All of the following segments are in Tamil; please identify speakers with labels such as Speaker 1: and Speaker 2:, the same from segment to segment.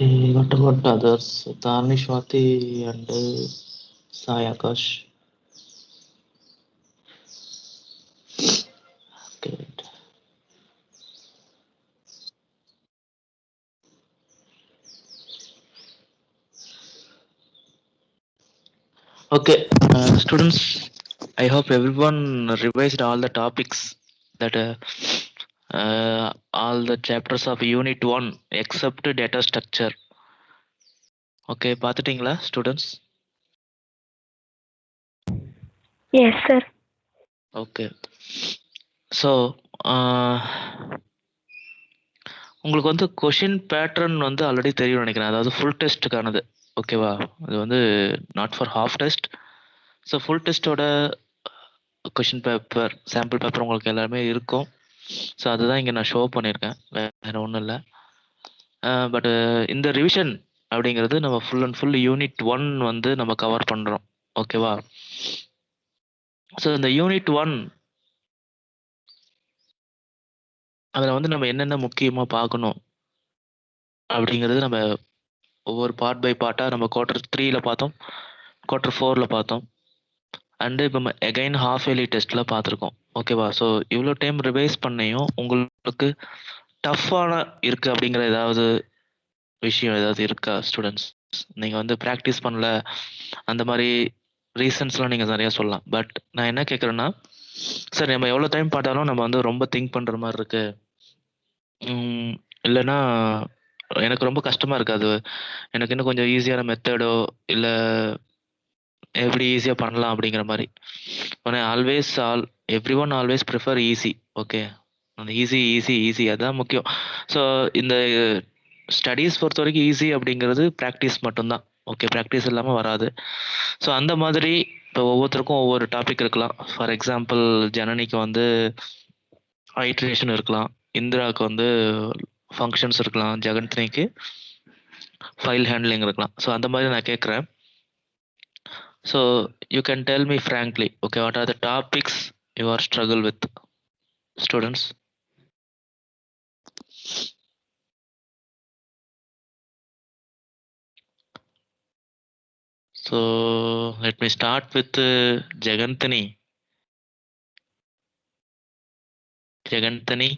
Speaker 1: Okay, what about others? Tarnish, Swati, and Sai Akash. Okay. Okay, students, I hope everyone revised all the topics that all the chapters of Unit 1 except data structure. Okay, பார்த்துட்டீங்களா students?
Speaker 2: Yes, sir.
Speaker 1: Okay. So, உங்களுக்கு வந்து கொஷின் பேட்டர்ன் வந்து ஆல்ரெடி தெரியும் நினைக்கிறேன். அதாவது ஃபுல் டெஸ்ட்டுக்கானது. ஓகேவா? அது வந்து not for half test. So full டெஸ்ட்டோட கொஷின் பேப்பர், சாம்பிள் பேப்பர் உங்களுக்கு எல்லாமே இருக்கும். ஸோ அதுதான் இங்கே நான் ஷோ பண்ணியிருக்கேன். வேற ஒன்றும் இல்லை. பட் இந்த ரிவிஷன் அப்படிங்கிறது நம்ம ஃபுல் அண்ட் ஃபுல் யூனிட் 1 வந்து நம்ம கவர் பண்ணுறோம். ஓகேவா? ஸோ இந்த யூனிட் 1 அதில் வந்து நம்ம என்னென்ன முக்கியமாக பார்க்கணும் அப்படிங்கிறது நம்ம ஒவ்வொரு பார்ட் பை பார்ட்டாக நம்ம குவார்டர் 3ல பார்த்தோம், குவார்டர் 4ல பார்த்தோம், அண்டு இப்போ எகைன் ஹாஃப் இயர்லி டெஸ்ட்டில் பார்த்துருக்கோம். ஓகேவா? ஸோ இவ்வளோ டைம் ரிவைஸ் பண்ணியும் உங்களுக்கு டஃப்பான இருக்குது அப்படிங்கிற ஏதாவது விஷயம் ஏதாவது இருக்கா ஸ்டூடெண்ட்ஸ்? நீங்கள் வந்து ப்ராக்டிஸ் பண்ணல அந்த மாதிரி ரீசன்ஸ்லாம் நீங்கள் நிறையா சொல்லலாம். பட் நான் என்ன கேட்குறேன்னா, சார் நம்ம எவ்வளோ டைம் பார்த்தாலும் நம்ம வந்து ரொம்ப திங்க் பண்ணுற மாதிரி இருக்கு, இல்லைன்னா எனக்கு ரொம்ப கஷ்டமாக இருக்காது, எனக்கு இன்னும் கொஞ்சம் ஈஸியான மெத்தடோ இல்லை எப்படி ஈஸியாக பண்ணலாம் அப்படிங்கிற மாதிரி. Every one always prefer easy. Okay, அந்த ஈஸி ஈஸி ஈஸி அதுதான் முக்கியம். ஸோ இந்த ஸ்டடீஸ் பொறுத்த வரைக்கும் ஈஸி அப்படிங்கிறது ப்ராக்டிஸ் மட்டும்தான். ஓகே, ப்ராக்டிஸ் இல்லாமல் வராது. ஸோ அந்த மாதிரி இப்போ ஒவ்வொருத்தருக்கும் ஒவ்வொரு டாபிக் இருக்கலாம். ஃபார் எக்ஸாம்பிள் ஜனனிக்கு வந்து ஐட்ரேஷன் இருக்கலாம், இந்திராவுக்கு வந்து ஃபங்க்ஷன்ஸ் இருக்கலாம், ஜெகன்த்னிக்கு ஃபைல் ஹேண்ட்லிங் இருக்கலாம். ஸோ அந்த மாதிரி நான் கேட்குறேன். So you can tell me frankly, okay, what are the topics you are struggle with, students? So let me start with Jaganthani. Jaganthani.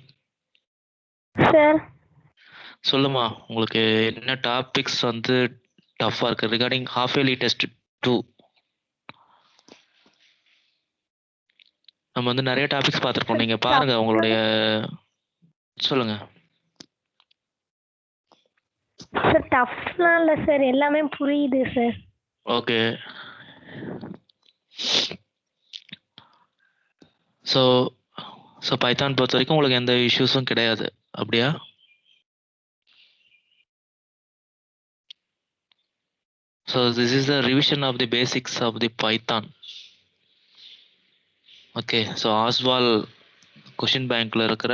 Speaker 2: Sir.
Speaker 1: சொல்லுமா, உங்களுக்கு என்ன டாபிக்ஸ் வந்து டஃப்பாக இருக்குது ரிகார்டிங் ஹாஃப் இயர்லி டெஸ்ட் 2? நம்ம வந்து நிறைய டாபிக்ஸ் பார்த்துருக்கோம். நீங்கள் பாருங்க உங்களுடைய, சொல்லுங்க.
Speaker 2: சார் டஃப்லாம் இல்லை சார், எல்லாமே புரியுது sir.
Speaker 1: Okay. So so Python பொறுத்த வரைக்கும் உங்களுக்கு எந்த இஷ்யூஸும் கிடையாது, அப்படியா? So this is the revision of the basics of the Python. Okay, so Oswald question பேங்க்ல இருக்கிற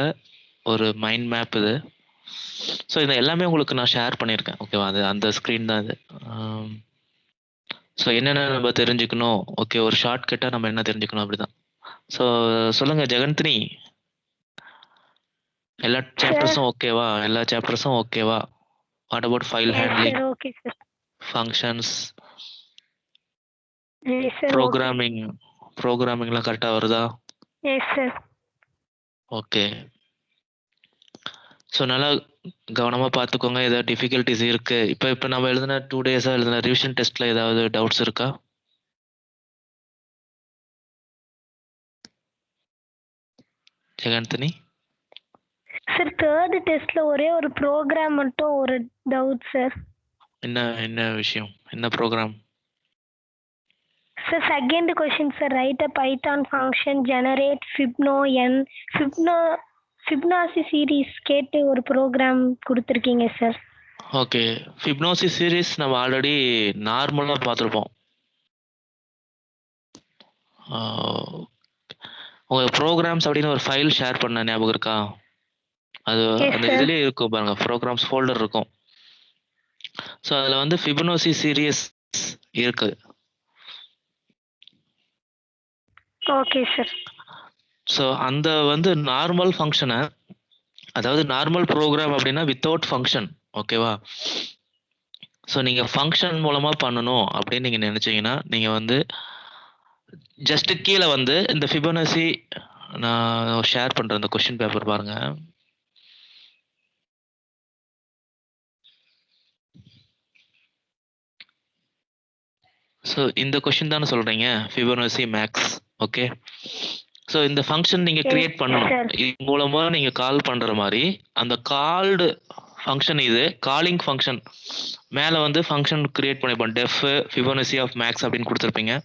Speaker 1: ஒரு மைண்ட் மேப் இது. ஸோ இது எல்லாமே உங்களுக்கு நான் ஷேர் பண்ணியிருக்கேன். ஓகேவா? அது அந்த ஸ்க்ரீன் தான் இது. ஸோ என்னென்ன நம்ம தெரிஞ்சுக்கணும், ஓகே, ஒரு ஷார்ட் கட்டாக நம்ம என்ன தெரிஞ்சுக்கணும், அப்படிதான். ஸோ சொல்லுங்க ஜெகன்த்னி, எல்லா சாப்டர்ஸும் ஓகேவா? எல்லா சாப்டர்ஸும் ஓகேவா? What about file handling,
Speaker 2: okay sir,
Speaker 1: functions, ப்ரோக்ராமிங்லாம் கரெக்டாக வருதா?
Speaker 2: S sir.
Speaker 1: ஓகே. ஸோ நல்லா கவனமாக பார்த்துக்கோங்க. ஏதாவது டிஃபிகல்ட்டிஸ் இருக்குது இப்போ நம்ம எழுதின 2 டேஸாக எழுதின ரிவிஷன் டெஸ்ட்டில் ஏதாவது டவுட்ஸ் இருக்கா? ஜெகன்த்னி
Speaker 2: சார் தேர்ட் டெஸ்ட்ல ஒரே ஒரு ப்ரோக்ராம் மட்டும் ஒரு டவுட் சார்.
Speaker 1: என்ன விஷயம், என்ன program?
Speaker 2: Sir second question sir, write a Python function generate fibonacci series கேட்டு ஒரு ப்ரோக்ராம் கொடுத்துருக்கீங்க சார்.
Speaker 1: ஓகே, ஃபிப்னாசி சீரீஸ் நம்ம ஆல்ரெடி நார்மலாக பார்த்துருப்போம். உங்கள் ப்ரோக்ராம்ஸ் அப்படின்னு ஒரு ஃபைல் ஷேர் பண்ண ஞாபகம் இருக்கா? அது அந்த இதுலேயே இருக்கும் பாருங்க, ப்ரோக்ராம்ஸ் ஃபோல்டர் இருக்கும். ஸோ அதில் வந்து ஃபிபனோசி சீரீஸ் இருக்கு.
Speaker 2: Okay sir.
Speaker 1: ஸோ அந்த வந்து நார்மல் ஃபங்க்ஷனை, அதாவது நார்மல் ப்ரோக்ராம் அப்படின்னா வித்தவுட் ஃபங்க்ஷன், ஓகேவா? ஸோ நீங்கள் ஃபங்க்ஷன் மூலமாக பண்ணணும் அப்படின்னு நீங்கள் நினச்சிங்கன்னா நீங்கள் வந்து ஜஸ்ட் கீழே வந்து இந்த ஃபிபோனசி நான் ஷேர் பண்ணுறேன் இந்த கொஷின் பேப்பர் பாருங்கள். ஸோ இந்த கொஷின் தானே சொல்கிறீங்க ஃபிபோனசி மேக்ஸ். ஓகே, ஸோ இந்த ஃபங்க்ஷன் நீங்கள் கிரியேட் பண்ணணும். இது மூலமாக நீங்கள் கால் பண்ணுற மாதிரி அந்த கால்டு ஃபங்க்ஷன், இது காலிங் ஃபங்க்ஷன் மேலே வந்து ஃபங்க்ஷன் கிரியேட் பண்ணிப்போம். டெஃப் ஃபிபோனசி ஆஃப் மேக்ஸ் அப்படின்னு கொடுத்துருப்பீங்க.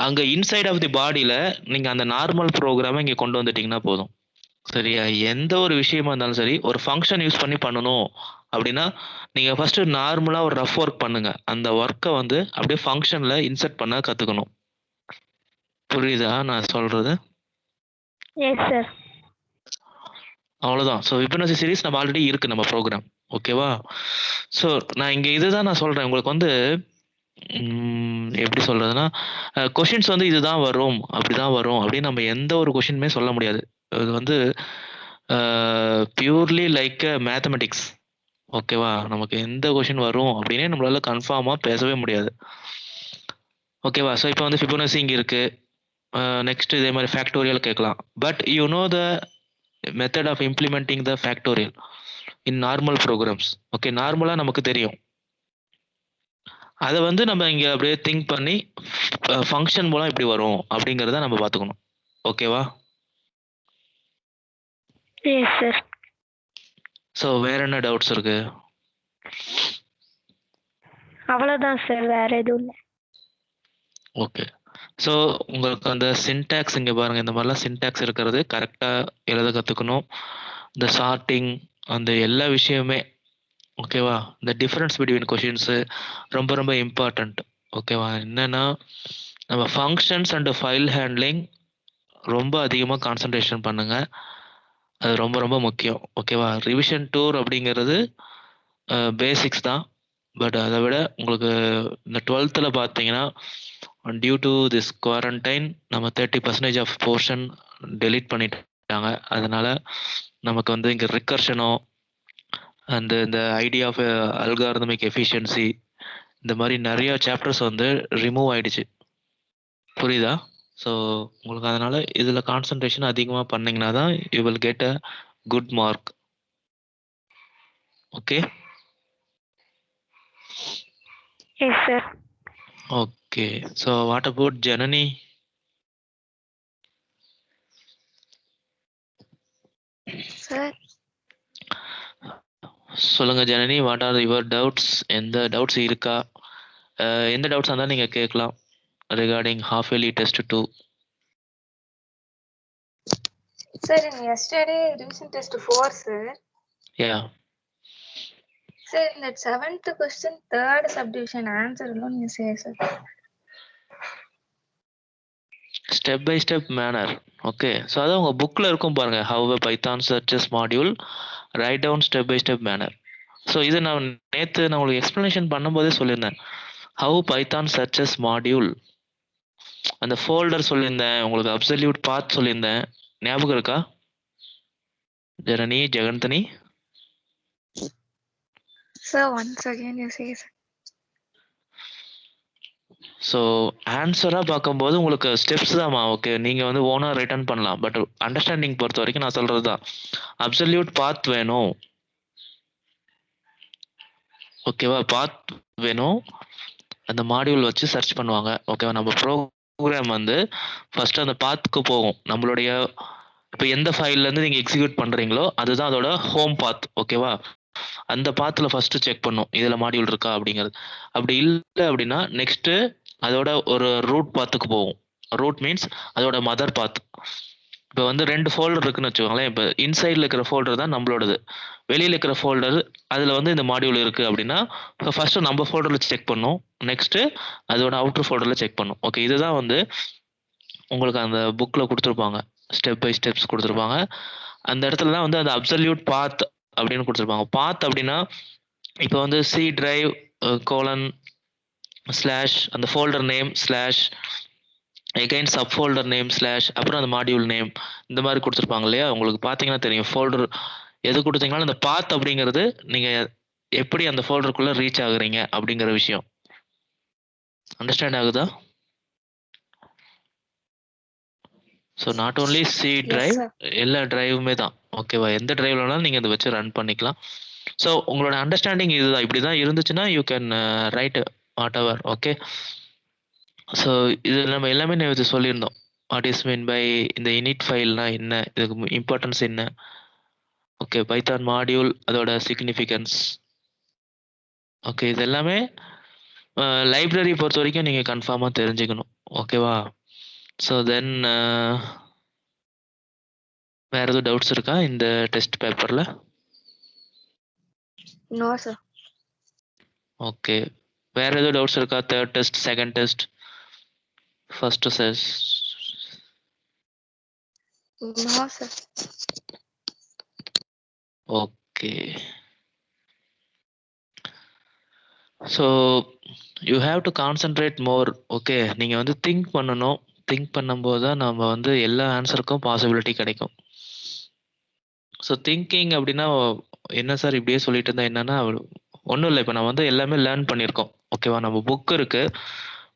Speaker 1: அங்கே இன்சைட் ஆஃப் தி பாடியில் நீங்கள் அந்த நார்மல் ப்ரோக்ராமை இங்கே கொண்டு வந்துட்டிங்கன்னா போதும். சரியா? எந்த ஒரு விஷயமா இருந்தாலும் சரி, ஒரு ஃபங்க்ஷன் யூஸ் பண்ணி பண்ணணும் அப்படின்னா நீங்கள் ஃபஸ்ட்டு நார்மலாக ஒரு ரஃப் ஒர்க் பண்ணுங்க. அந்த ஒர்க்கை வந்து அப்படியே ஃபங்க்ஷனில் இன்சர்ட் பண்ண கற்றுக்கணும். புரியுதா நான் சொல்கிறது?
Speaker 2: Yes sir.
Speaker 1: அவ்வளோதான். ஸோ ஃபிபோனசி சீரிஸ் நம்ம ஆல்ரெடி இருக்குது நம்ம ப்ரோக்ராம். ஓகேவா? ஸோ நான் இங்கே இதுதான் நான் சொல்கிறேன் உங்களுக்கு வந்து எப்படி சொல்கிறதுனா, கொஷின்ஸ் வந்து இதுதான் வரும் அப்படிதான் வரும் அப்படின்னு நம்ம எந்த ஒரு கொஷினுமே சொல்ல முடியாது. இது வந்து பியூர்லி லைக் மேத்தமெட்டிக்ஸ். ஓகேவா? நமக்கு எந்த கொஷின் வரும் அப்படின்னே நம்மளால கன்ஃபார்மாக பேசவே முடியாது. ஓகேவா? ஸோ இப்போ வந்து ஃபிபோனசி இங்கே இருக்குது. நெக்ஸ்ட் இதே மாதிரி ஃபேக்டோரியல் கேட்கலாம். But you know the method of implementing the factorial in normal programs. Okay, நார்மலாக நமக்கு தெரியும். அதை வந்து நம்ம இங்கே அப்படியே திங்க் பண்ணி ஃபங்க்ஷன் மூலம் எப்படி வரும் அப்படிங்கிறத நம்ம பார்த்துக்கணும். ஓகேவா?
Speaker 2: S sir.
Speaker 1: ஸோ வேற என்ன டவுட்ஸ் இருக்கு?
Speaker 2: அவ்வளோதான் சார், வேற எதுவும் இல்லை.
Speaker 1: ஓகே, ஸோ உங்களுக்கு அந்த சின்டாக்ஸ் இங்கே பாருங்கள், இந்த மாதிரிலாம் சின்டாக்ஸ் இருக்கிறது கரெக்டாக எழுத கற்றுக்கணும். இந்த சார்ட்டிங் அந்த எல்லா விஷயமே. ஓகேவா? இந்த டிஃப்ரென்ஸ் பிட்வீன் கொஷின்ஸு ரொம்ப ரொம்ப இம்பார்ட்டண்ட். ஓகேவா? என்னென்னா நம்ம ஃபங்க்ஷன்ஸ் அண்டு ஃபைல் ஹேண்ட்லிங் ரொம்ப அதிகமாக கான்சன்ட்ரேஷன் பண்ணுங்கள். அது ரொம்ப ரொம்ப முக்கியம். ஓகேவா? ரிவிஷன் டூர் அப்படிங்கிறது பேசிக்ஸ் தான். பட் அதை விட உங்களுக்கு இந்த 12th பார்த்தீங்கன்னா டியூ டு திஸ் குவாரண்டைன் நம்ம 30% ஆஃப் போர்ஷன் டெலீட் பண்ணிட்டாங்க. அதனால் நமக்கு வந்து இங்கே ரிகர்ஷனோ அந்த இந்த ஐடியா ஆஃப் அல்காரிதமிக் எஃபிஷியன்சி இந்த மாதிரி நிறைய சாப்டர்ஸ் வந்து ரிமூவ் ஆயிடுச்சு. புரியுதா? ஸோ உங்களுக்கு அதனால் இதில் கான்சன்ட்ரேஷன் அதிகமாக பண்ணிங்கன்னா தான் you will get a good mark. Okay?
Speaker 2: Yes sir.
Speaker 1: Okay, so what about Janani?
Speaker 3: Sir
Speaker 1: சொல்லுங்க Janani, what are your doubts? எந்த டவுட்ஸ் இருக்கா? எந்த டவுட்ஸ் இருந்தாலும் நீங்கள் கேட்கலாம் regarding half yearly test 2.
Speaker 3: Sir yesterday revision test 4 sir.
Speaker 1: Yeah
Speaker 3: sir இந்த 7th question 3rd subdivision answer எல்லாம் நீங்க say சார்.
Speaker 1: Step by step manner. Okay, so அதான் உங்கள் புக்கில் இருக்கும் பாருங்கள், how a Python searches module write down step by step manner. So இது நான் நேற்று நான் உங்களுக்கு எக்ஸ்ப்ளனேஷன் பண்ணும்போதே சொல்லியிருந்தேன். ஹவு பைத்தான் சர்ச்சஸ் மாடியூல், அந்த ஃபோல்டர் சொல்லியிருந்தேன் உங்களுக்கு, அப்சல்யூட் பாத் சொல்லியிருந்தேன். ஞாபகம் இருக்கா Janani, Jeganthani?
Speaker 3: Sir once again you say sir.
Speaker 1: So ஆன்சராக பார்க்கும்போது உங்களுக்கு ஸ்டெப்ஸ் தான்மா. ஓகே, நீங்கள் வந்து ஓனாக ரிட்டர்ன் பண்ணலாம். பட் அண்டர்ஸ்டாண்டிங் பொறுத்த வரைக்கும் நான் சொல்கிறது தான், அப்சல்யூட் பாத் வேணும். ஓகேவா? பாத் வேணும். அந்த மாடியூல் வச்சு சர்ச் பண்ணுவாங்க. ஓகேவா? நம்ம ப்ரோக்ராம் வந்து ஃபஸ்ட்டு அந்த பாத்துக்கு போகும். நம்மளுடைய இப்போ எந்த ஃபைல்லேருந்து நீங்கள் எக்ஸிக்யூட் பண்ணுறீங்களோ அதுதான் அதோட ஹோம் பாத். ஓகேவா? அந்த பாத்தில் ஃபஸ்ட்டு செக் பண்ணும் இதில் மாடியூல் இருக்கா அப்படிங்கிறது. அப்படி இல்லை அப்படின்னா நெக்ஸ்ட்டு அதோட ஒரு ரூட் பாத்துக்கு போகும். ரூட் மீன்ஸ் அதோட மதர் பாத். இப்போ வந்து 2 ஃபோல்டர் இருக்குன்னு வச்சுக்கோங்களேன். இப்போ இன்சைடில் இருக்கிற ஃபோல்டர் தான் நம்மளோடது, வெளியில் இருக்கிற ஃபோல்டர் அதில் வந்து இந்த மாடியூல் இருக்குது அப்படின்னா ஃபஸ்ட்டு நம்ம ஃபோல்டரில் செக் பண்ணும், நெக்ஸ்ட்டு அதோட அவுட்டர் ஃபோல்டரில் செக் பண்ணும். ஓகே, இதுதான் வந்து உங்களுக்கு அந்த புக்கில் கொடுத்துருப்பாங்க, ஸ்டெப் பை ஸ்டெப்ஸ் கொடுத்துருப்பாங்க. அந்த இடத்துல தான் வந்து அந்த அப்சல்யூட் பாத் அப்படின்னு கொடுத்துருப்பாங்க. பாத் அப்படின்னா இப்போ வந்து சி டிரைவ் கோலன் ஸ்லாஷ் அந்த folder name slash again sub folder name slash அப்புறம் அந்த மாடியூல் நேம் இந்த மாதிரி கொடுத்துருப்பாங்க இல்லையா? உங்களுக்கு பார்த்தீங்கன்னா தெரியும் ஃபோல்டர் எது கொடுத்தீங்கனாலும் அந்த பாத் அப்படிங்கிறது நீங்கள் எப்படி அந்த ஃபோல்டருக்குள்ள ரீச் ஆகுறீங்க அப்படிங்கிற விஷயம். அண்டர்ஸ்டாண்ட் ஆகுதா? So not only C
Speaker 3: S
Speaker 1: drive,
Speaker 3: sir.
Speaker 1: எல்லா டிரைவுமே தான். ஓகேவா? எந்த டிரைவ்ல வேணாலும் நீங்க அதை வச்சு ரன் பண்ணிக்கலாம். ஸோ உங்களோட அண்டர்ஸ்டாண்டிங் இதுதான். இப்படி தான் இருந்துச்சுன்னா you can write what ever. Okay. So இது நம்ம எல்லாமே நேற்று சொல்லியிருந்தோம். வாட் இஸ் மீன் பை இந்த init ஃபைல்னா என்ன, இதுக்கு இம்பார்ட்டன்ஸ் என்ன, ஓகே, பைத்தான் மாடியூல் அதோட சிக்னிஃபிகன்ஸ், ஓகே, இது எல்லாமே லைப்ரரி பொறுத்த வரைக்கும் நீங்கள் கன்ஃபார்மாக தெரிஞ்சுக்கணும். ஓகேவா? ஸோ தென் வேறு எதுவும் டவுட்ஸ் இருக்கா இந்த டெஸ்ட் பேப்பரில்?
Speaker 3: No sir.
Speaker 1: ஓகே, வேறு எதுவும் டவுட்ஸ் இருக்கா? Third test, second test, first test?
Speaker 3: No sir.
Speaker 1: Okay. So you have to concentrate more. Okay, நீங்கள் வந்து திங்க் பண்ணணும். திங்க் பண்ணும்போது தான் நம்ம வந்து எல்லா ஆன்சருக்கும் பாசிபிலிட்டி கிடைக்கும். ஸோ திங்கிங் அப்படின்னா என்ன சார் இப்படியே சொல்லிட்டு இருந்தா என்னன்னா, ஒன்றும் இல்லை. இப்போ நம்ம வந்து எல்லாமே லேர்ன் பண்ணியிருக்கோம். ஓகேவா? நம்ம புக்கு இருக்குது.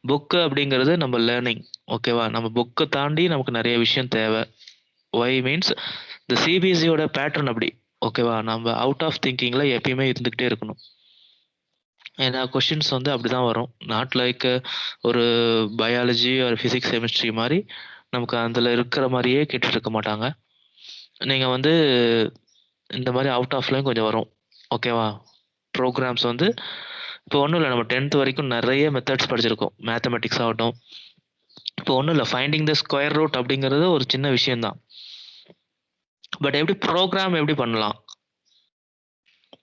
Speaker 1: புக்கு அப்படிங்கிறது நம்ம லேர்னிங். ஓகேவா? நம்ம புக்கை தாண்டி நமக்கு நிறைய விஷயம் தேவை. ஒய் மீன்ஸ் இந்த சிபிஎஸ்சியோட பேட்டர்ன் அப்படி. ஓகேவா? நம்ம அவுட் ஆஃப் திங்கிங்கில் எப்பயுமே இருந்துக்கிட்டே இருக்கணும். ஏன்னா கொஷின்ஸ் வந்து அப்படி தான் வரும். நாட் லைக் ஒரு பயாலஜி ஒரு ஃபிசிக்ஸ் கெமிஸ்ட்ரி மாதிரி நமக்கு அதில் இருக்கிற மாதிரியே கேட்டுட்டு இருக்க மாட்டாங்க. நீங்கள் வந்து இந்த மாதிரி அவுட் ஆஃப்லையும் கொஞ்சம் வரும். ஓகேவா? ப்ரோக்ராம்ஸ் வந்து இப்போ ஒன்றும் இல்லை. நம்ம 10th வரைக்கும் நிறைய மெத்தட்ஸ் படிச்சிருக்கோம். மேத்தமெட்டிக்ஸ் ஆகட்டும். இப்போ ஒன்றும் இல்லை, ஃபைண்டிங் த ஸ்கொயர் ரூட் அப்படிங்கிறது ஒரு சின்ன விஷயம்தான். பட் எப்படி ப்ரோக்ராம் எப்படி பண்ணலாம்,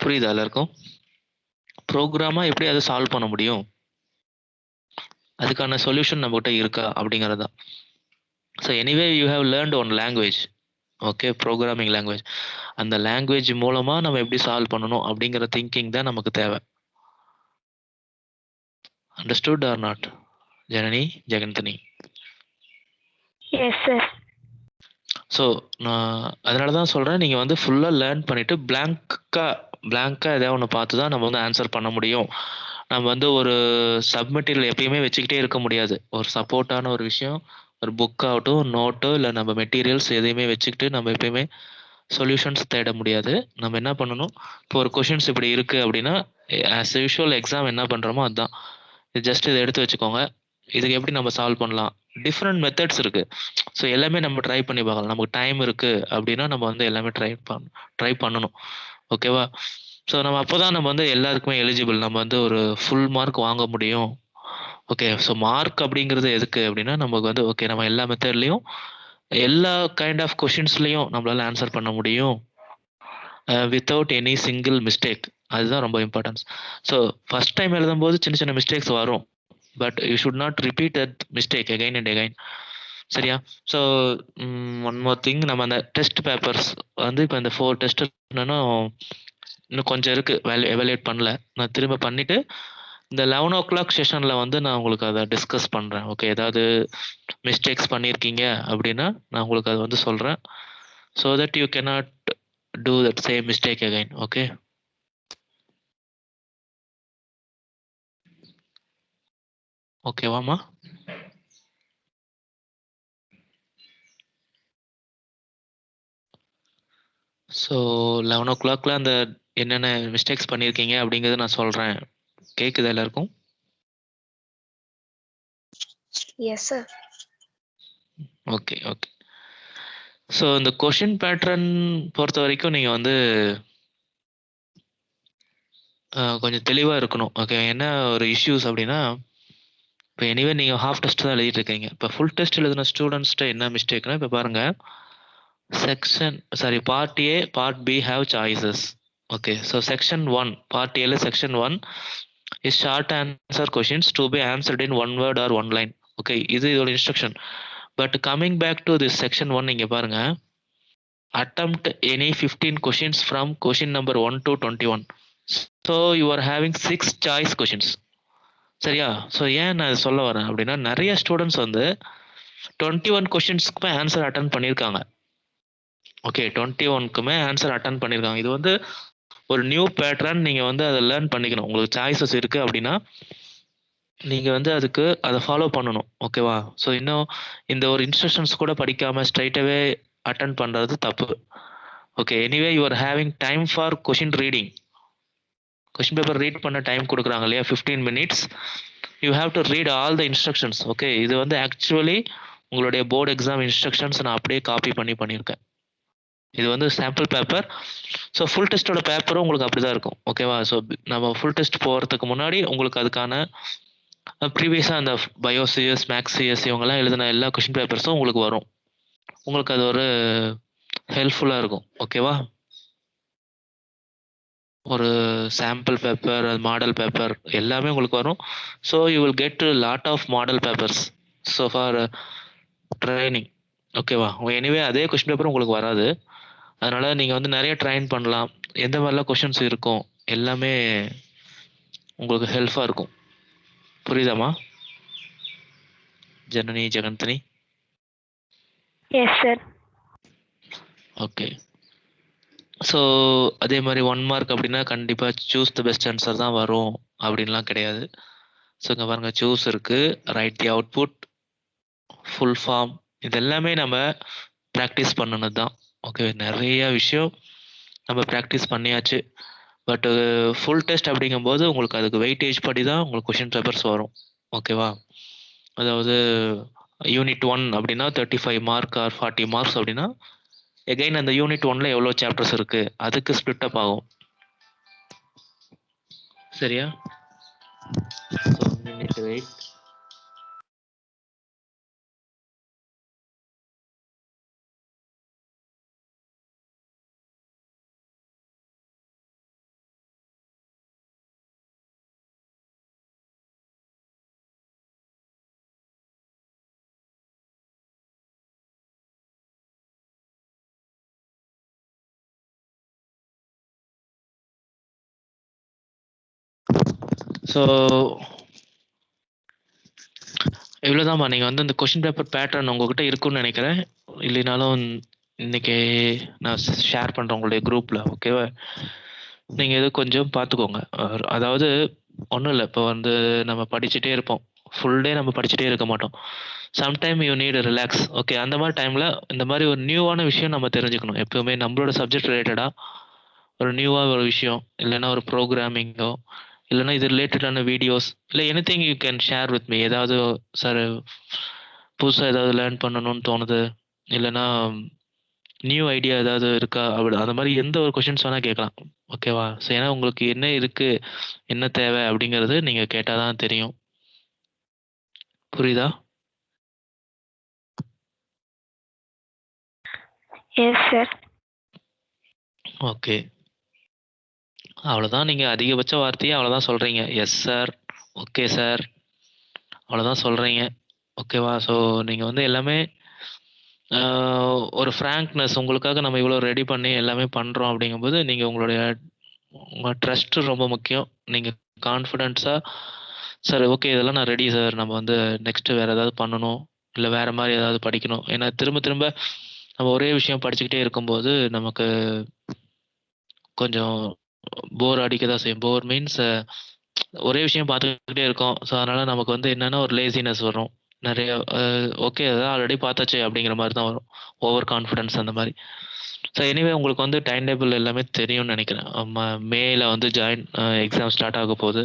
Speaker 1: புரியுதா எல்லாருக்கும்? ப்ரோக்ராமாக எப்படி அதை சால்வ் பண்ண முடியும், அதுக்கான சொல்யூஷன் நம்மகிட்ட இருக்கா அப்படிங்கிறது தான். So anyway you have learned one language. Okay, programming language. அந்த லாங்குவேஜ் மூலமாக நம்ம எப்படி சால்வ் பண்ணணும் அப்படிங்கிற திங்கிங் தான் நமக்கு தேவை. Understood or not Janani, Jeganthani?
Speaker 2: Yes sir.
Speaker 1: So நான் அதனால தான் சொல்கிறேன், நீங்கள் வந்து ஃபுல்லாக லேர்ன் பண்ணிவிட்டு பிளாங்காக எதாவது ஒன்று பார்த்து தான் நம்ம வந்து ஆன்சர் பண்ண முடியும். நம்ம வந்து ஒரு சப்மெட்டீரியல் எப்பயுமே வச்சுக்கிட்டே இருக்க முடியாது. ஒரு சப்போர்ட்டான ஒரு விஷயம், ஒரு புக் ஆகட்டும், நோட்டோ இல்லை நம்ம மெட்டீரியல்ஸ் எதையுமே வச்சுக்கிட்டு நம்ம எப்பயுமே சொல்யூஷன்ஸ் தேட முடியாது. நம்ம என்ன பண்ணணும், இப்போ ஒரு கொஷின்ஸ் இப்படி இருக்குது அப்படின்னா ஆஸ் யூஷுவல் எக்ஸாம் என்ன பண்ணுறோமோ அதுதான். ஜஸ்ட் இதை எடுத்து வச்சுக்கோங்க. இதுக்கு எப்படி நம்ம சால்வ் பண்ணலாம், டிஃப்ரெண்ட் மெத்தட்ஸ் இருக்குது. ஸோ எல்லாமே நம்ம ட்ரை பண்ணி பார்க்கலாம். நமக்கு டைம் இருக்குது அப்படின்னா நம்ம வந்து எல்லாமே ட்ரை பண்ணணும். ஓகேவா? ஸோ நம்ம அப்போ தான் நம்ம வந்து எல்லாருக்குமே எலிஜிபிள். நம்ம வந்து ஒரு ஃபுல் மார்க் வாங்க முடியும். ஓகே, ஸோ மார்க் அப்படிங்கிறது எதுக்கு அப்படின்னா நமக்கு வந்து ஓகே நம்ம எல்லா மெத்தட்லேயும் எல்லா கைண்ட் ஆஃப் கொஷின்ஸ்லையும் நம்மளால ஆன்சர் பண்ண முடியும் வித்தவுட் எனி சிங்கிள் மிஸ்டேக். அதுதான் ரொம்ப இம்பார்ட்டன்ஸ். ஸோ ஃபஸ்ட் டைம் எழுதும்போது சின்ன சின்ன மிஸ்டேக்ஸ் வரும். But you should not repeat that mistake again and again. சரியா? ஸோ ஒன் மோர் திங், நம்ம அந்த டெஸ்ட் பேப்பர்ஸ் வந்து இப்போ இந்த 4 டெஸ்ட் இன்னும் கொஞ்சம் இருக்குது, எவாலுவேட் பண்ணல. நான் திரும்ப பண்ணிவிட்டு இந்த 11 o'clock செஷனில் வந்து நான் உங்களுக்கு அதை டிஸ்கஸ் பண்ணுறேன். ஓகே, ஏதாவது மிஸ்டேக்ஸ் பண்ணியிருக்கீங்க அப்படின்னா நான் உங்களுக்கு அதை வந்து சொல்கிறேன். So that you cannot do that same mistake again. Okay, ஓகேவாம்மா? ஸோ 11 o'clockல அந்த என்னென்ன மிஸ்டேக்ஸ் பண்ணியிருக்கீங்க அப்படிங்கிறத நான் சொல்கிறேன். கேட்குதா எல்லாருக்கும்?
Speaker 3: Yes sir.
Speaker 1: Okay okay. So இந்த கொஷின் பேட்டர்ன் பொறுத்த வரைக்கும் நீங்கள் வந்து கொஞ்சம் தெளிவாக இருக்கணும். ஓகே, என்ன ஒரு இஷ்யூஸ் அப்படின்னா, இப்போ எனிவே நீங்கள் ஹாஃப் டெஸ்ட் தான் எழுதிட்டு இருக்கீங்க. இப்போ ஃபுல் டெஸ்ட் எழுதின ஸ்டூடெண்ட்ஸ்கிட்ட என்ன மிஸ்டேக்னா, இப்போ பாருங்கள், part A part B have choices. Okay, so section 1 part ஏல section 1 is short answer questions to be answered in 1 word or 1 line. Okay, இது இதோட instruction. But coming back to this section 1, நீங்கள் பாருங்கள், attempt any 15 questions from question number 1 to 21. So you are having 6 choice questions. சரியா? ஸோ ஏன் நான் சொல்ல வரேன் அப்படின்னா, நிறைய ஸ்டூடெண்ட்ஸ் வந்து 21 கொஷின்ஸ்க்குமே ஆன்சர் அட்டன் பண்ணியிருக்காங்க. ஓகே, 21க்குமே ஆன்சர் அட்டன் பண்ணியிருக்காங்க. இது வந்து ஒரு நியூ பேட்டர்ன் நீங்கள் வந்து அதை லேர்ன் பண்ணிக்கணும். உங்களுக்கு சாய்ஸஸ் இருக்குது அப்படின்னா நீங்கள் வந்து அதுக்கு அதை ஃபாலோ பண்ணணும். ஓகேவா? ஸோ இன்னும் இந்த ஒரு இன்ஸ்ட்ரக்ஷன்ஸ் கூட படிக்காமல் ஸ்ட்ரைட்டாகவே அட்டன் பண்ணுறது தப்பு. Okay, anyway you are having time for question reading. Question paper read பண்ண டைம் கொடுக்குறாங்க இல்லையா, 15 minutes. You have to read all the instructions. Okay, இது வந்து ஆக்சுவலி உங்களுடைய போர்டு எக்ஸாம் இன்ஸ்ட்ரக்ஷன்ஸ் நான் அப்படியே காப்பி பண்ணியிருக்கேன். இது வந்து சாம்பிள் பேப்பர். ஸோ ஃபுல் டெஸ்ட்டோட பேப்பரும் உங்களுக்கு அப்படி தான் இருக்கும். ஓகேவா? ஸோ நம்ம ஃபுல் டெஸ்ட் போகிறதுக்கு முன்னாடி உங்களுக்கு அதுக்கான ப்ரீவியஸாக அந்த பயோசிஎஸ், மேக்ஸிஎஸ் இவங்கெல்லாம் எழுதின எல்லா கொஷின் பேப்பர்ஸும் உங்களுக்கு வரும். உங்களுக்கு அது ஒரு ஹெல்ப்ஃபுல்லாக இருக்கும். ஓகேவா? ஒரு சாம்பிள் பேப்பர், மாடல் பேப்பர் எல்லாமே உங்களுக்கு வரும். So you will get lot of model papers so for training. ஓகேவா? எனிவே அதே கொஷின் பேப்பர் உங்களுக்கு வராது. அதனால் நீங்கள் வந்து நிறைய ட்ரைன் பண்ணலாம். எந்த மாதிரிலாம் கொஷின்ஸ் இருக்கும் எல்லாமே உங்களுக்கு ஹெல்ப்ஃபாக இருக்கும். புரியுதாம்மா Janani, Jeganthani?
Speaker 2: Yes sir.
Speaker 1: Okay. So அதே மாதிரி 1 mark அப்படின்னா கண்டிப்பாக சூஸ் த பெஸ்ட் ஆன்சர் தான் வரும் அப்படின்லாம் கிடையாது. ஸோ இங்கே பாருங்கள், சூஸ் இருக்குது, write the output, full form, இது எல்லாமே நம்ம ப்ராக்டிஸ் பண்ணணும் தான். ஓகே, நிறைய விஷயம் நம்ம ப்ராக்டிஸ் பண்ணியாச்சு. பட்டு ஃபுல் டெஸ்ட் அப்படிங்கும்போது உங்களுக்கு அதுக்கு வெயிட்டேஜ் படி தான் உங்களுக்கு கொஷின் பேப்பர்ஸ் வரும். ஓகேவா? அதாவது யூனிட் 1 அப்படின்னா 35 mark ஆர் 40 marks அப்படின்னா எகைன் அந்த யூனிட் 1ல எவ்வளோ சாப்டர்ஸ் இருக்குது அதுக்கு ஸ்ப்ளிட் அப் ஆகும். சரியா? So minute wait. ஸோ இவ்வளோதாம்மா. நீங்கள் வந்து இந்த கொஷின் பேப்பர் பேட்டர்ன் உங்ககிட்ட இருக்குன்னு நினைக்கிறேன். இல்லைனாலும் இன்னைக்கு நான் ஷேர் பண்ணுறேன் உங்களுடைய குரூப்பில். ஓகேவா? நீங்கள் இது கொஞ்சம் பார்த்துக்கோங்க. அதாவது ஒன்றும் இல்லை, இப்போ வந்து நம்ம படிச்சுட்டே இருப்போம், ஃபுல் டே நம்ம படிச்சுட்டே இருக்க மாட்டோம். Sometime you need relax. Okay, அந்த மாதிரி டைமில் இந்த மாதிரி ஒரு நியூவான விஷயம் நம்ம தெரிஞ்சுக்கணும். எப்பவுமே நம்மளோட சப்ஜெக்ட் ரிலேட்டடாக ஒரு நியூவாக ஒரு விஷயம், இல்லைன்னா ஒரு ப்ரோக்ராமிங்கோ, இல்லைன்னா இது ரிலேட்டடான வீடியோஸ், இல்லை anything you can share with me. ஏதாவது சார் புதுசாக ஏதாவது லேர்ன் பண்ணணும்னு தோணுது, இல்லைன்னா நியூ ஐடியா ஏதாவது இருக்கா, அப்படி அந்த மாதிரி எந்த ஒரு கொஷின்ஸ் வேணால் கேட்கலாம். ஓகேவா? ஸோ ஏன்னா உங்களுக்கு என்ன இருக்குது, என்ன தேவை அப்படிங்கிறது நீங்கள் கேட்டால் தான் தெரியும். புரியுதா?
Speaker 2: S sir.
Speaker 1: ஓகே, அவ்வளோதான். நீங்கள் அதிகபட்ச வார்த்தையே அவ்வளோதான் சொல்கிறீங்க. எஸ் சார், ஓகே சார், அவ்வளோதான் சொல்கிறீங்க. ஓகேவா? ஸோ நீங்கள் வந்து எல்லாமே ஒரு ஃப்ராங்க்னஸ், உங்களுக்காக நம்ம இவ்வளோ ரெடி பண்ணி எல்லாமே பண்ணுறோம் அப்படிங்கும்போது நீங்கள் உங்கள் ட்ரஸ்ட்டு ரொம்ப முக்கியம். நீங்கள் கான்ஃபிடென்ஸாக சார் ஓகே இதெல்லாம் நான் ரெடி சார், நம்ம வந்து நெக்ஸ்ட்டு வேறு ஏதாவது பண்ணணும், இல்லை வேறு மாதிரி ஏதாவது படிக்கணும். ஏன்னா திரும்ப திரும்ப நம்ம ஒரே விஷயம் படிச்சுக்கிட்டே இருக்கும்போது நமக்கு கொஞ்சம் போர் அடிக்க தான் செய்யும். போர் மீன்ஸ் ஒரே விஷயம் பார்த்துக்கிட்டே இருக்கோம். ஸோ அதனால் நமக்கு வந்து என்னென்னா ஒரு லேசினஸ் வரும். நிறைய ஓகே அதான் ஆல்ரெடி பார்த்தாச்சு அப்படிங்கிற மாதிரி தான் வரும். ஓவர் கான்ஃபிடென்ஸ் அந்த மாதிரி. ஸோ எனிவே உங்களுக்கு வந்து டைம் டேபிள் எல்லாமே தெரியும்னு நினைக்கிறேன். மேல வந்து எக்ஸாம் ஸ்டார்ட் ஆக போகுது.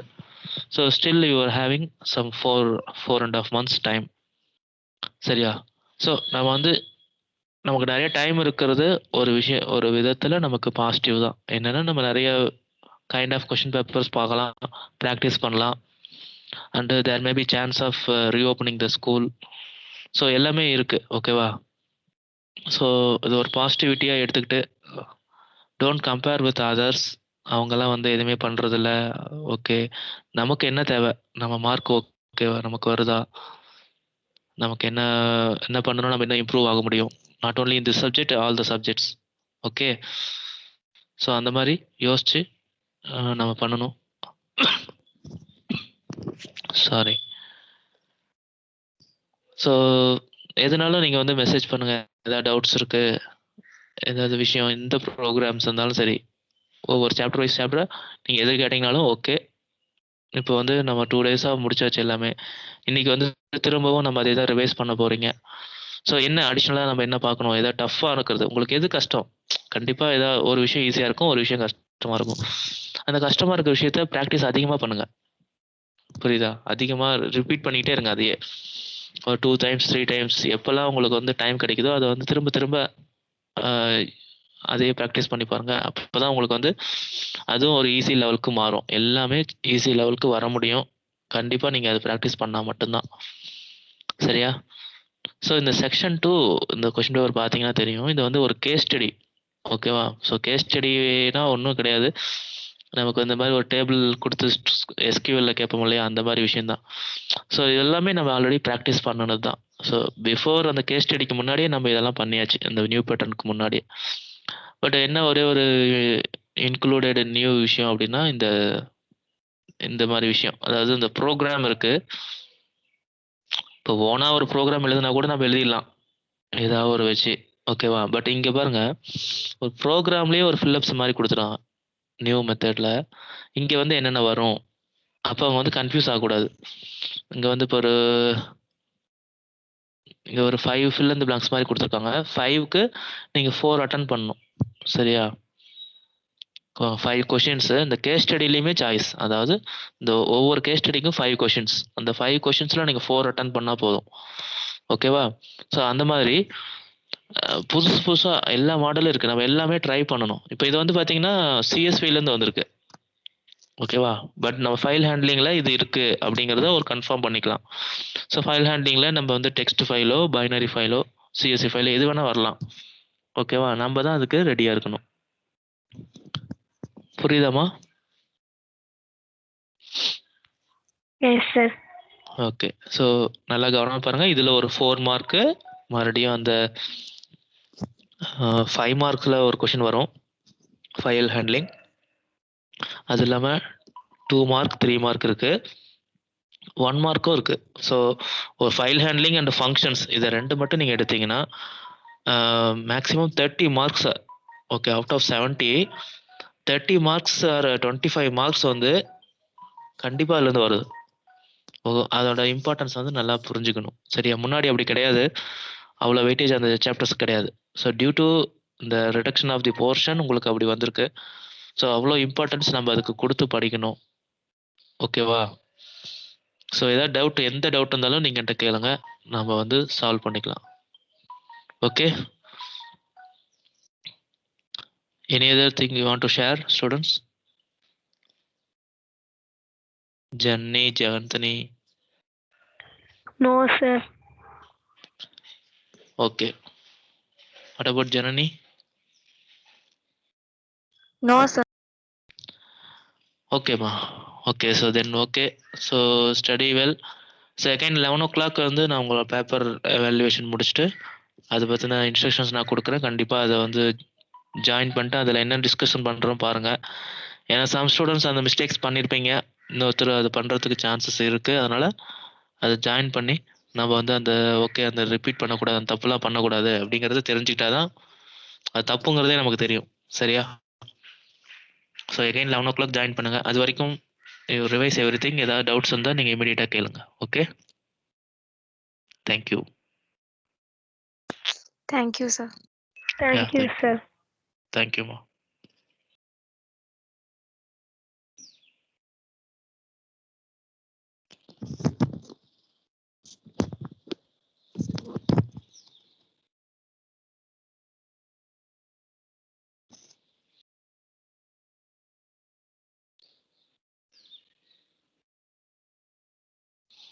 Speaker 1: So still you are having some 4.5 months time. சரியா? ஸோ நம்ம வந்து நமக்கு நிறைய டைம் இருக்கிறது ஒரு விதத்தில் நமக்கு பாசிட்டிவ் தான். என்னென்னா நம்ம நிறைய கைண்ட் ஆஃப் கொஷின் பேப்பர்ஸ் பார்க்கலாம், ப்ராக்டிஸ் பண்ணலாம், and there may be chance of reopening the school. So எல்லாமே இருக்குது. ஓகேவா? ஸோ இது ஒரு பாசிட்டிவிட்டியாக எடுத்துக்கிட்டு டோன்ட் கம்பேர் வித் அதர்ஸ். அவங்கெல்லாம் வந்து எதுவுமே பண்ணுறதில்ல. ஓகே, நமக்கு என்ன தேவை, நம்ம மார்க் ஓகேவா நமக்கு வருதா, நமக்கு என்ன என்ன பண்ணணும், நம்ம என்ன இம்ப்ரூவ் ஆக முடியும், not only in this subject, all the subjects. Okay, so அந்த மாதிரி யோசித்து நம்ம பண்ணணும். சாரி. ஸோ எதுனாலும் நீங்கள் வந்து மெசேஜ் பண்ணுங்கள். ஏதாவது டவுட்ஸ் இருக்குது, ஏதாவது விஷயம், எந்த ப்ரோக்ராம்ஸ் இருந்தாலும் சரி ஒவ்வொரு சாப்டர் வைஸ் சாப்டரா நீங்க எது கேட்டீங்கனாலும் ஓகே. இப்போ வந்து நம்ம 2 டேஸா முடிச்சாச்சு எல்லாமே. இன்னைக்கு வந்து திரும்பவும் நம்ம அதே தான் ரிவைஸ் பண்ண போறீங்க. ஸோ என்ன அடிஷனலா நம்ம என்ன பார்க்கணும்? ஏதாவது டஃப்பா இருக்கிறது. உங்களுக்கு எது கஷ்டம்? கண்டிப்பா ஒரு விஷயம் ஈஸியா இருக்கும். ஒரு விஷயம் கஷ்டமா இருக்கும். அந்த கஷ்டமா இருக்க விஷயத்த பிராக்டிஸ் அதிகமா பண்ணுங்க. புரியுதா? அதிகமா ரிப்பீட் பண்ணிக்கிட்டே இருங்க அதையே. ஒரு 2 டைம்ஸ், 3 டைம்ஸ் எப்பலாம் உங்களுக்கு வந்து டைம் கிடைக்குதோ, அத வந்து திரும்ப திரும்ப அ அதையே பிராக்டிஸ் பண்ணி பாருங்க. அப்பதான் உங்களுக்கு வந்து அதுவும் ஒரு ஈஸி லெவலுக்கு மாறும். எல்லாமே ஈஸி லெவலுக்கு வர முடியும். கண்டிப்பா நீங்க அத பிராக்டிஸ் பண்ணா மட்டும் தான். சரியா? ஸோ இந்த செக்ஷன் 2 இந்த கொஸ்டின் பேப்பர் பார்த்தீங்கன்னா தெரியும். இது வந்து ஒரு கேஸ் ஸ்டடி. ஓகேவா? ஸோ கேஸ் ஸ்டடினா ஒண்ணும் கிடையாது. நமக்கு இந்த மாரி ஒரு டேபிள் குடுத்து எஸ்கியூஎல்ல கேட்போம் இல்லையா? அந்த மாரி விஷயம் தான். ஸோ இது எல்லாமே நம்ம ஆல்ரெடி பிராக்டிஸ் பண்ணுனது தான். ஸோ பிஃபோர் அந்த கேஸ் ஸ்டடிக்கு முன்னாடியே நம்ம இதெல்லாம் பண்ணியாச்சு. அந்த நியூ பேட்டர்னுக்கு முன்னாடியே. பட் என்ன ஒரே ஒரு இன்க்ளூடட் நியூ விஷயம் அப்டின்னா, இந்த இந்த மாரி விஷயம். அதாவது இந்த புரோகிராம் இருக்கு. இப்போ ஓனா ஒரு புரோகிராம் எழுதுனா கூட நம்ம எழுதிடலாம். ஏதாவது ஒரு வச்சு. ஓகேவா? பட் இங்க பாருங்க, ஒரு புரோகிராம்லயே ஒரு ஃபில்லப்ஸ் மாரி குடுத்துட்டாங்க. நியூ மெத்தட்ல. இங்க வந்து என்னென்ன வரும்? அப்ப அவங்க வந்து கன்ஃப்யூஸ் ஆகக்கூடாது. இங்க வந்து இப்போ இங்க ஒரு 5 ஃபில் இந்த பிளாங்க்ஸ் மாரி குடுத்துருக்காங்க. 5க்கு நீங்க 4 அட்டெண்ட் பண்ணணும். சரியா? 5 கொஸ்டின்ஸ் இந்த கேஸ் ஸ்டடிலயுமே சாய்ஸ். அதாவது இந்த ஒவ்வொரு கேஸ் ஸ்டடிக்கும் 5 கொஸ்டின்ஸ். அந்த 5 கொஸ்டின்ஸ்ல நீங்க 4 அட்டெண்ட் பண்ணா போதும். ஓகேவா? ஸோ அந்த மாதிரி புதுசு புதுசா எல்லா மாடலும் இருக்கு. நம்ம எல்லாமே ட்ரை பண்ணணும். இப்ப இது வந்து பார்த்தீங்கன்னா, சிஎஸ்விலேருந்து வந்திருக்கு. ஓகேவா? பட் நம்ம ஃபைல் ஹேண்ட்லிங்ல இது இருக்கு அப்படிங்கிறத ஒரு கன்ஃபார்ம் பண்ணிக்கலாம். ஸோ ஃபைல் ஹேண்ட்லிங்ல நம்ம வந்து டெக்ஸ்ட் ஃபைலோ, பைனரி ஃபைலோ, சிஎஸ்வி ஃபைலோ எது வேணா வரலாம். ஓகேவா? நம்ம தான் அதுக்கு ரெடியா இருக்கணும். புரியுதாம்மா?
Speaker 2: Yes sir.
Speaker 1: ஓகே. ஸோ நல்லா கவனமா பாருங்க. இதுல ஒரு 4 மார்க்கு மறுபடியும் அந்த 5 மார்க்ஸ்ல ஒரு கொஸ்டின் வரும். File handling. அது இல்லாம 2 மார்க், 3 மார்க் இருக்கு. 1 மார்க்கும் இருக்கு. ஸோ ஒரு ஃபைல் ஹேண்ட்லிங் அண்ட் ஃபங்ஷன்ஸ் இத 2 மட்டும் நீங்க எடுத்தீங்கன்னா, maximum 30 marks. Okay. Out of 70 30 marks or 25 marks வந்து கண்டிப்பா அதுலேருந்து வருது. அதோட இம்பார்ட்டன்ஸ் வந்து நல்லா புரிஞ்சுக்கணும். சரியா? முன்னாடி அப்படி கிடையாது. அவ்வளோ வெயிட்டேஜ் அந்த சாப்டர்ஸ்க்கு கிடையாது. ஸோ டியூ டூ இந்த ரிடக்ஷன் ஆஃப் தி போர்ஷன் உங்களுக்கு அப்படி வந்திருக்கு. ஸோ அவ்வளோ இம்பார்ட்டன்ஸ் நம்ம அதுக்கு குடுத்து படிக்கணும். ஓகேவா? ஸோ ஏதாவது டவுட் எந்த டவுட் இருந்தாலும் நீங்க என்ட்ட கேளுங்க. நம்ம வந்து சால்வ் பண்ணிக்கலாம். Okay. Any other thing you want to share students? Jenny, Jeganthani.
Speaker 2: No sir.
Speaker 1: Okay. What about Janani?
Speaker 3: No sir.
Speaker 1: ஓகேம்மா. Okay. So then okay. So study well. So again 11 o'clock வந்து நான் உங்களோட பேப்பர் எவாலுவேஷன் முடிச்சுட்டு, அதை பற்றின இன்ஸ்ட்ரக்ஷன்ஸ் நான் கொடுக்குறேன். கண்டிப்பாக அதை வந்து ஜாயின் பண்ணிட்டு அதில் என்ன டிஸ்கஷன் பண்ணுறோம் பாருங்கள். ஏன்னா சம் ஸ்டூடெண்ட்ஸ் அந்த மிஸ்டேக்ஸ் பண்ணியிருப்பீங்க. இன்னொருத்தர் அது பண்ணுறதுக்கு சான்சஸ் இருக்குது. அதனால் அதை ஜாயின் பண்ணி நம்ம வந்து அந்த ஓகே அந்த ரிப்பீட் பண்ணக்கூடாது, அந்த தப்புலாம் பண்ணக்கூடாது அப்படிங்கிறத தெரிஞ்சுக்கிட்டா தான் அது தப்புங்கிறதே நமக்கு தெரியும். சரியா? ஸோ எகைன் 11 o'clock ஜாயின் பண்ணுங்க. அது வரைக்கும் யூ ரிவைஸ் எவ்ரிதிங். ஏதாவது டவுட்ஸ் இருந்தால் நீங்கள் இமீடியட்டாக கேளுங்க. Okay. Thank you.
Speaker 3: Thank you sir.
Speaker 2: Thank you sir.
Speaker 1: தேங்க்யூம்மா.